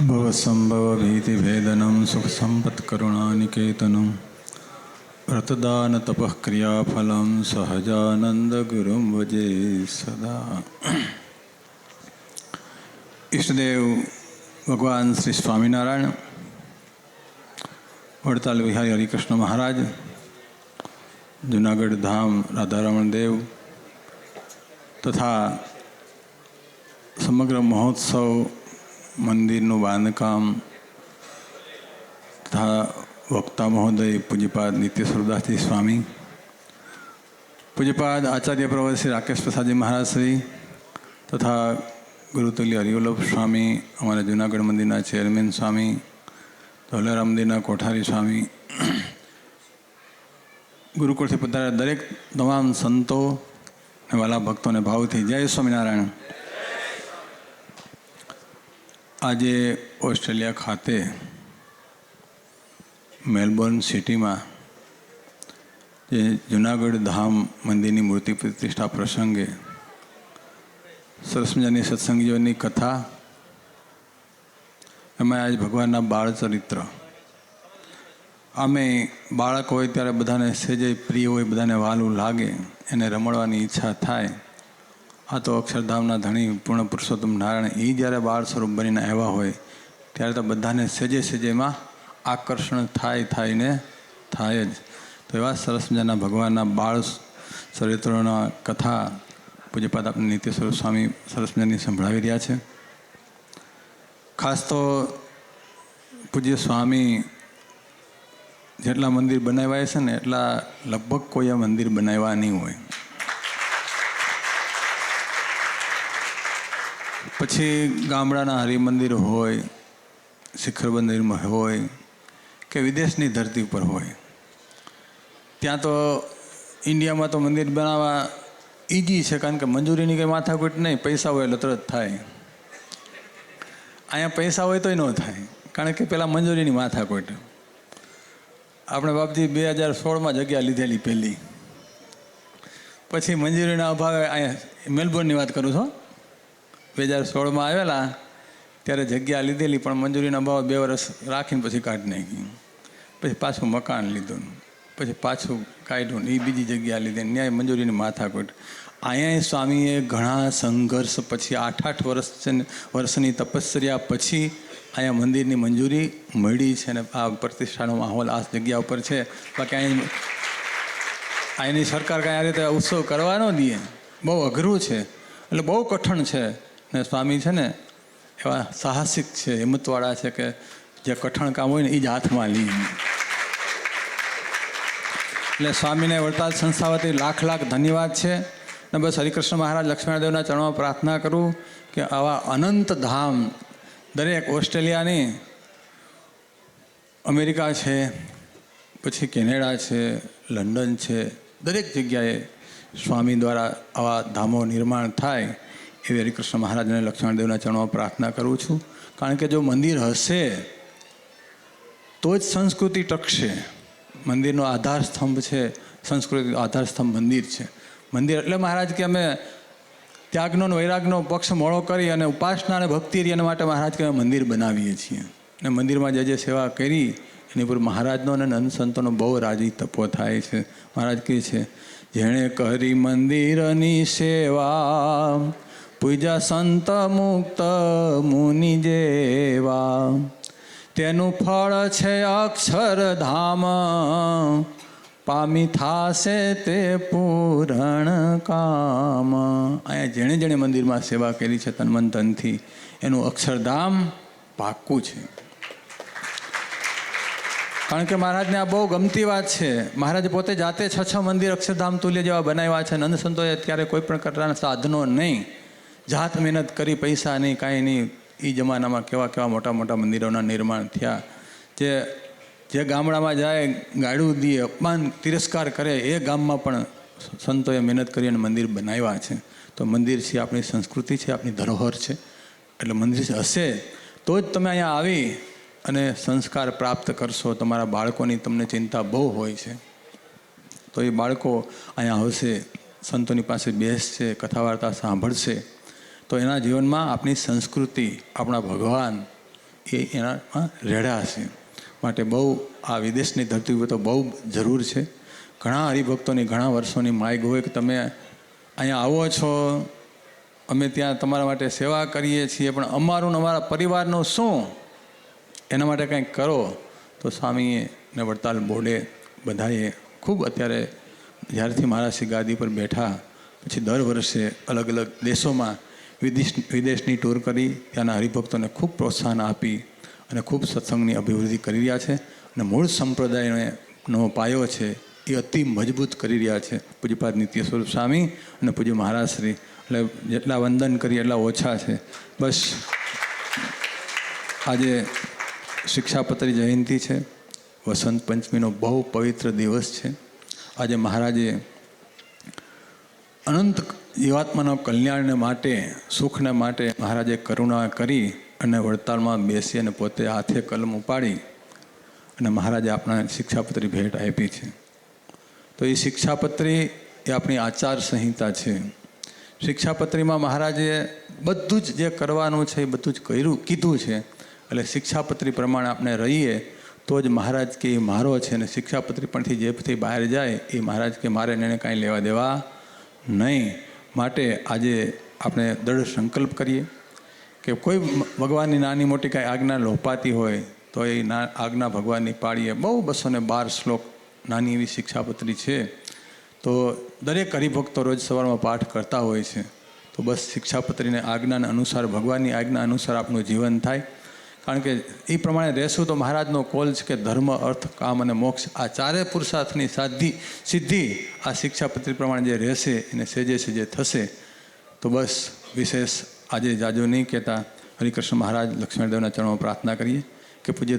भवसंभवभीतिभेदनं सुखसम्पत्करुणानिकेतनं व्रतदानतपःक्रियाफलं सहजानन्दगुरुं भजे सदा। ઈષ્ટદેવ ભગવાન શ્રી સ્વામિનારાયણ, વડતાલ વિહારી હરિકૃષ્ણ મહારાજ, જુનાગઢ ધામ રાધારમણ દેવ તથા સમગ્ર મહોત્સવ, મંદિરનું બાંધકામ તથા વક્તા મહોદય પૂજ્યપાદ નિત્ય સ્વરૂપદાસજી સ્વામી, પૂજ્યપાદ આચાર્ય પ્રવર શ્રી રાકેશ પ્રસાદજી મહારાજ શ્રી તથા ગુરુતુલ્ય હરિવલ્લભ સ્વામી, અમારા જૂનાગઢ મંદિરના ચેરમેન સ્વામી, ધોલેરા મંદિરના કોઠારી સ્વામી, ગુરુકુળથી પધારેલા દરેક તમામ સંતો અને વાલા ભક્તોને ભાવથી જય સ્વામિનારાયણ. આજે ઓસ્ટ્રેલિયા ખાતે મેલબોર્ન સિટીમાં જે જૂનાગઢ ધામ મંદિરની મૂર્તિ પ્રતિષ્ઠા પ્રસંગે સરસ મજાની સત્સંગીઓની કથા, એમાં આજ ભગવાનના બાળ ચરિત્ર. આમે બાળક હોય ત્યારે બધાને સેજે પ્રિય હોય, બધાને વહાલું લાગે, એને રમણવાની ઈચ્છા થાય. આ તો અક્ષરધામના ધણી પૂર્ણ પુરુષોત્તમ નારાયણ એ જ્યારે બાળ સ્વરૂપ બનીને આવ્યા હોય ત્યારે તો બધાને સેજે સેજેમાં આકર્ષણ થાય જ. તો એવા સરસ મજાના ભગવાનના બાળ ચરિત્રોના કથા પૂજ્યપાદ આપણે નિત્ય સ્વરૂપ સ્વામી સરસ મજાની સંભળાવી રહ્યા છે. ખાસ તો પૂજ્ય સ્વામી જેટલા મંદિર બનાવ્યા છે ને એટલા લગભગ કોઈએ મંદિર બનાવ્યા નહીં હોય. પછી ગામડાના હરિમંદિર હોય, શિખર મંદિરમાં હોય કે વિદેશની ધરતી ઉપર હોય, ત્યાં તો ઇન્ડિયામાં તો મંદિર બનાવવા ઇઝી છે, કારણ કે મંજૂરીની કંઈ માથાકૂટ નહીં, પૈસા હોય એટલે તરત થાય. અહીંયા પૈસા હોય તોય ન થાય, કારણ કે પહેલાં મંજૂરીની માથાકૂટ. આપણે બાપજી 2016માં જગ્યા લીધેલી પહેલી, પછી મંજૂરીના અભાવે અહીંયા મેલબોર્નની વાત કરું છું, 2016માં આવેલા ત્યારે જગ્યા લીધેલી, પણ મંજૂરીના અભાવે 2 વર્ષ રાખીને પછી કાઢી નાખી. પછી પાછું મકાન લીધું, પછી પાછું કાઢ્યું, એ બીજી જગ્યા લીધી, ન્યાય મંજૂરીની માથાકૂટ. અહીંયા સ્વામીએ ઘણા સંઘર્ષ પછી 8 વર્ષની તપસ્યા પછી અહીંયા મંદિરની મંજૂરી મળી છે, અને આ પ્રતિષ્ઠાનો માહોલ આ જગ્યા ઉપર છે. બાકી અહીંની સરકાર કાંઈ આ રીતે ઉત્સવ કરવા ન દે, બહુ અઘરું છે, એટલે બહુ કઠણ છે. ને સ્વામી છે ને એવા સાહસિક છે, હિંમતવાળા છે કે જે કઠણ કામ હોય ને એ જ હાથમાં લે. એટલે સ્વામીને વડતાલ સંસ્થા વતી લાખ ધન્યવાદ છે. ને બસ હરિકૃષ્ણ મહારાજ લક્ષ્મણદેવના ચરણોમાં પ્રાર્થના કરું કે આવા અનંત ધામ દરેક ઓસ્ટ્રેલિયાની, અમેરિકા છે, પછી કેનેડા છે, લંડન છે, દરેક જગ્યાએ સ્વામી દ્વારા આવા ધામો નિર્માણ થાય એવી હરિકૃષ્ણ મહારાજ અને લક્ષ્મણદેવના ચરણોમાં પ્રાર્થના કરું છું. કારણ કે જો મંદિર હશે તો જ સંસ્કૃતિ ટકશે. મંદિરનો આધારસ્તંભ છે, સંસ્કૃતિનો આધારસ્તંભ મંદિર છે. મંદિર એટલે મહારાજ કે અમે ત્યાગનો અને વૈરાગનો પક્ષ મોડો કરી અને ઉપાસના અને ભક્તિ એના માટે મહારાજ કે અમે મંદિર બનાવીએ છીએ. અને મંદિરમાં જે સેવા કરી એની પર મહારાજનો અને નંદ સંતોનો બહુ રાજી તપો થાય છે. મહારાજ કહે છે, જેણે કરી મંદિરની સેવા, પૂજા સંત મુક્ત મુનિ જેવા, તેનું ફળ છે અક્ષરધામ, પામી થાશે તે પૂરણ કામ. અહીંયા જેણે જેણે મંદિરમાં સેવા કરી છે તન મન ધનથી, એનું અક્ષરધામ પાક્કું છે. કારણ કે મહારાજને આ બહુ ગમતી વાત છે. મહારાજ પોતે જાતે 6 મંદિર અક્ષરધામ તુલ્ય જેવા બનાવ્યા છે. નંદ સંતોએ અત્યારે કોઈ પણ પ્રકારના સાધનો નહીં, જાત મહેનત કરી, પૈસા નહીં, કાંઈ નહીં. એ જમાનામાં કેવા મોટા મંદિરોના નિર્માણ થયા. જે ગામડામાં જાય ગાડું દે, અપમાન તિરસ્કાર કરે, એ ગામમાં પણ સંતોએ મહેનત કરી અને મંદિર બનાવ્યા છે. તો મંદિર છે આપણી સંસ્કૃતિ છે, આપણી ધરોહર છે. એટલે મંદિર હશે તો જ તમે અહીંયા આવી અને સંસ્કાર પ્રાપ્ત કરશો. તમારા બાળકોની તમને ચિંતા બહુ હોય છે, તો એ બાળકો અહીંયા આવશે, સંતોની પાસે બેસશે, કથા વાર્તા સાંભળશે, તો એના જીવનમાં આપણી સંસ્કૃતિ, આપણા ભગવાન, એ એનામાં રેડા છે. માટે બહુ આ વિદેશની ધરતી ઉપર તો બહુ જરૂર છે. ઘણા હરિભક્તોની ઘણા વર્ષોની માગ હોય કે તમે અહીંયા આવો છો, અમે ત્યાં તમારા માટે સેવા કરીએ છીએ, પણ અમારું ને અમારા પરિવારનું શું, એના માટે કંઈક કરો. તો સ્વામીએ ને વડતાલ બોર્ડે બધાએ ખૂબ અત્યારે જ્યારથી મહારાજશ્રી ગાદી પર બેઠા પછી દર વર્ષે અલગ અલગ દેશોમાં વિદેશની ટૂર કરી ત્યાંના હરિભક્તોને ખૂબ પ્રોત્સાહન આપી અને ખૂબ સત્સંગની અભિવૃદ્ધિ કરી રહ્યા છે. અને મૂળ સંપ્રદાયનો પાયો છે એ અતિ મજબૂત કરી રહ્યા છે પૂજ્યપાદ નિત્ય સ્વરૂપ સ્વામી અને પૂજ્ય મહારાજશ્રી. એટલે જેટલા વંદન કરીએ એટલા ઓછા છે. બસ આજે શિક્ષાપત્રી જયંતિ છે, વસંત પંચમીનો બહુ પવિત્ર દિવસ છે. આજે મહારાજે અનંત જીવાત્માના કલ્યાણને માટે, સુખને માટે મહારાજે કરુણા કરી અને વડતાલમાં બેસી અને પોતે હાથે કલમ ઉપાડી અને મહારાજે આપણા શિક્ષાપત્રી ભેટ આપી છે. તો એ શિક્ષાપત્રી એ આપણી આચાર સંહિતા છે. શિક્ષાપત્રીમાં મહારાજે બધું જ જે કરવાનું છે એ બધું જ કીધું છે. એટલે શિક્ષાપત્રી પ્રમાણે આપણે રહીએ તો જ મહારાજ કે એ મારો છે. અને શિક્ષાપત્રી પરથી જેથી બહાર જાય એ મહારાજ કે મારે એને કાંઈ લેવા દેવા નહીં. માટે આજે આપણે દૃઢ સંકલ્પ કરીએ કે કોઈ ભગવાનની નાની મોટી કાંઈ આજ્ઞા લોપાતી હોય તો એ આજ્ઞા ભગવાનની પાળીએ. બહુ 212 શ્લોક નાની એવી શિક્ષાપત્રી છે. તો દરેક હરિભક્તો રોજ સવારમાં પાઠ કરતા હોય છે. તો બસ શિક્ષાપત્રીને આજ્ઞાના અનુસાર, ભગવાનની આજ્ઞા અનુસાર આપણું જીવન થાય. કારણ કે એ પ્રમાણે રહેશું તો મહારાજનો કોલ છે કે ધર્મ, અર્થ, કામ અને મોક્ષ આ ચારે પુરુષાર્થની સિદ્ધિ આ શિક્ષાપત્રી પ્રમાણે જે રહેશે એને સેજે સેજે થશે. તો બસ વિશેષ આજે જાજો નહીં કહેતા હરિકૃષ્ણ મહારાજ લક્ષ્મણદેવના ચરણોમાં પ્રાર્થના કરીએ કે પૂજ્ય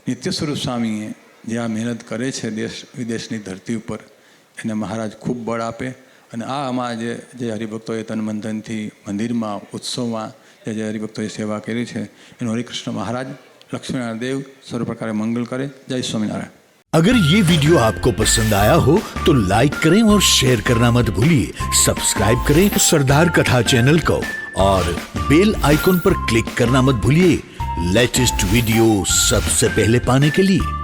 નિત્ય સ્વરૂપ સ્વામીએ જે આ મહેનત કરે છે દેશ વિદેશની ધરતી ઉપર એને મહારાજ ખૂબ બળ આપે. અને આ આમાં જે હરિભક્તોએ તનમંધનથી મંદિરમાં, ઉત્સવમાં જે હરિભક્તોએ સેવા કરી છે એનું હરિકૃષ્ણ મહારાજ લક્ષ્મીનારાયણ દેવ સર્વ પ્રકારે મંગલ કરે. જય સ્વામિનારાયણ. अगर ये वीडियो आपको पसंद आया हो तो लाइक करें और शेयर करना मत भूलिए. सब्सक्राइब करें सरदार कथा चैनल को और बेल आइकॉन पर क्लिक करना मत भूलिए लेटेस्ट वीडियो सबसे पहले पाने के लिए.